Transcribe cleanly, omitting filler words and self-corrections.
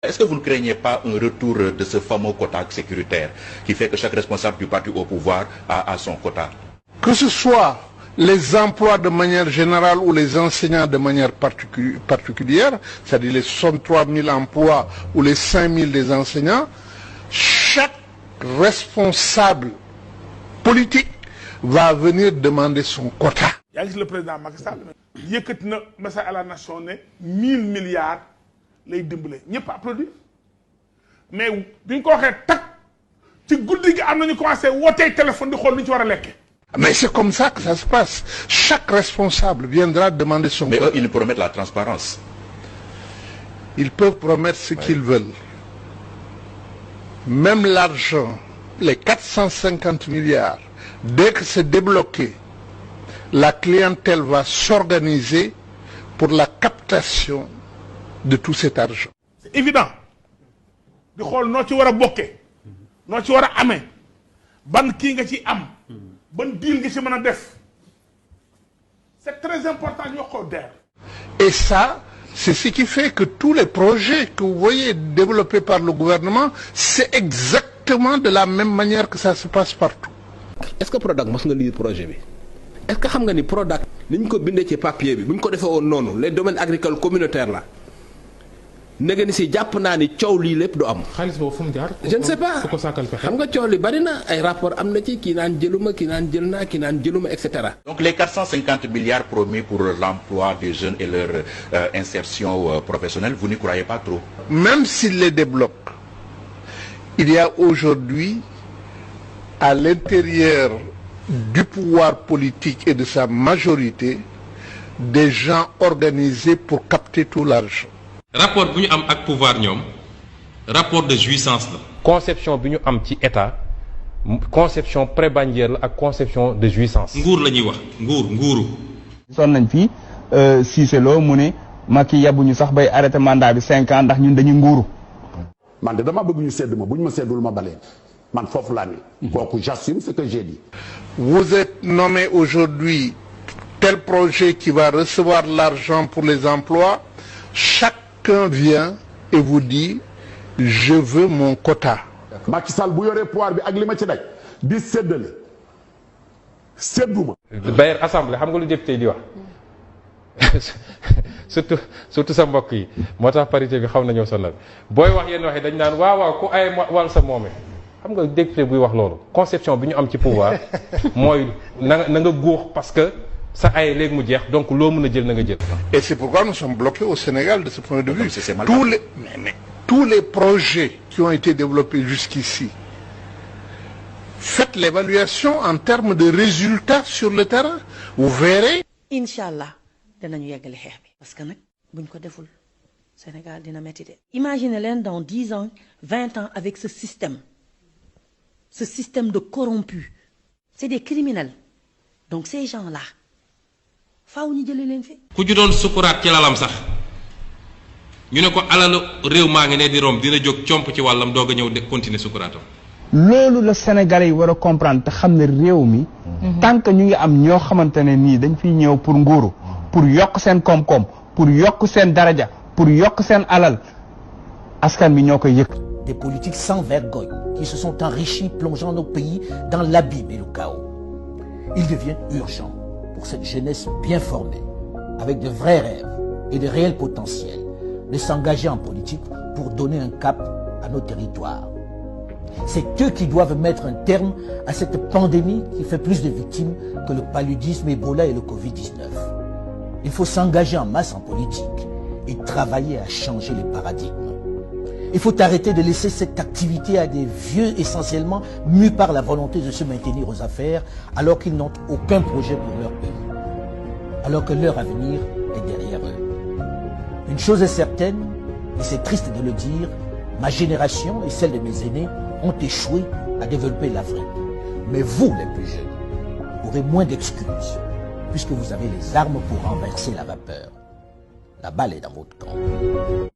Est-ce que vous ne craignez pas un retour de ce fameux quota sécuritaire qui fait que chaque responsable du parti au pouvoir a son quota? Que ce soit les emplois de manière générale ou les enseignants de manière particulière, c'est-à-dire les 63 000 emplois ou les 5 000 des enseignants, chaque responsable politique va venir demander son quota. yaa gis le président Macky Sall yëkkati na message à la nation ne 1000 milliards lay dimbale ñëpp applaudir mais bi ñu ko waxee tag ci guddi gi am nañu commencé wootee téléphone di xool lu ñu ci war a lekke. Mais c'est comme ça que ça se passe. Chaque responsable viendra demander son quota. Mais eux, ils nous promettent la transparence. Ils peuvent promettre ce qu'ils veulent. Même l'argent, les 450 milliards, dès que c'est débloqué, la clientèle va s'organiser pour la captation de tout cet argent. C'est évident. di xool noo ci war a bokkee noo ci war a amee ban kii nga ci am ban deal nga ci mën a def c'est très important ñu wax ko DER. Et ça, c'est ce qui fait que tous les projets que vous voyez développés par le gouvernement, c'est exactement de la même manière que ça se passe partout. Est-ce que Prodac mos nga lire projet bi est-ce que xam nga ni Prodac ni ñu ko bindee ci papier bi bu ñu ko defee woon noonu les domaines agricoles communautaires la nege ni si jàpp naa ni coow lii lépp du am. xaalis boobu fu mu jaar. je ne sais pas fu ko sàkkal pexe. xam nga coow li bari na ay rapport am na ci kii naan jëluma kii naan jël naa kii naan jëluma et cetera. Donc les 450 milliards promis pour l'emploi des jeunes et leur insertion professionnelle, vous n'y croyez pas trop? Même s'il les débloque, il y a aujourd'hui à l'intérieur du pouvoir politique et de sa majorité des gens organisés pour capter tout l'argent. rapport bu ñu am ak pouvoir ñoom rapport de jouissance la. conception bi ñu am ci état conception prébandière la ak conception de jouissance. nguur la ñuy wax nguuru. son nañ fii Cissé Lo mu ne Macky yabuñu sax bay arrêté mandat bi 5 ans ndax ñun dañuy nguuru. man de dama bëgg ñu sedd ma bu ñu ma seddul ma baleen man foofu laa ne. kooku j'assume ce que j'ai dit. Vous êtes nommé aujourd'hui tel projet qui va recevoir l'argent pour les emplois. Chacun vient et vous dit je veux mon quota. Macky Sall bu yoree pouvoir bi ak li ma ci daj di séddale sédduma. D'ailleurs assemblée xam nga lu député di wax surtout sa mbokk yi moo tax parité bi xaw nañoo sonal booy wax yenn wax yi dañ naan waaw ku ay wal sa moome xam nga député buy wax loolu conception bi ñu am ci pouvoir mooy na nga góox parce que ça ay léegi mu jeex donc loo mën a jël na nga jël. Et c'est pourquoi nous sommes bloqués au Sénégal de ce point de vue. C'est mal Tous les projets qui ont été développés jusqu'ici, faites l'évaluation en termes de résultats sur le terrain. Vous verrez. Inch'Allah danañu yeggale xeex bi parce que nag buñ ko deful Sénégal dina metti de. Imaginez leen dans 10 ans 20 ans avec ce système de corrompus, c'est des criminels donc ces gens-là. faaw ñu jëlee leen fi. ku ju doon sukuraat ci lalam sax ñu ne ko alalu réew maa ngi ne di rom dina jóg comp ci wàllam doog a ñëw de continuer sukuraatam. loolu la Sénégalais yi war a comprendre te xam ne réew mi. tant que ñu ngi am ñoo xamante ne nii dañ fiy ñëw pour nguuru. pour yokk seen koom-koom pour yokk seen daraja pour yokk seen alal askan bi ñoo koy yëg. Des politiques sans vergogne qui se sont enrichis plongeant nos pays dans l'abîme et le chaos. Il devient urgent pour cette jeunesse bien formée, avec de vrais rêves et de réels potentiels, de s'engager en politique pour donner un cap à nos territoires. C'est eux qui doivent mettre un terme à cette pandémie qui fait plus de victimes que le paludisme, Ebola et le Covid-19. Il faut s'engager en masse en politique et travailler à changer les paradigmes. Il faut arrêter de laisser cette activité à des vieux essentiellement mus par la volonté de se maintenir aux affaires alors qu'ils n'ont aucun projet pour leur pays, alors que leur avenir est derrière eux. Une chose est certaine, et c'est triste de le dire, ma génération et celle de mes aînés ont échoué à développer l'Afrique. Mais vous, les plus jeunes, aurez moins d'excuses puisque vous avez les armes pour renverser la vapeur. La balle est dans votre camp.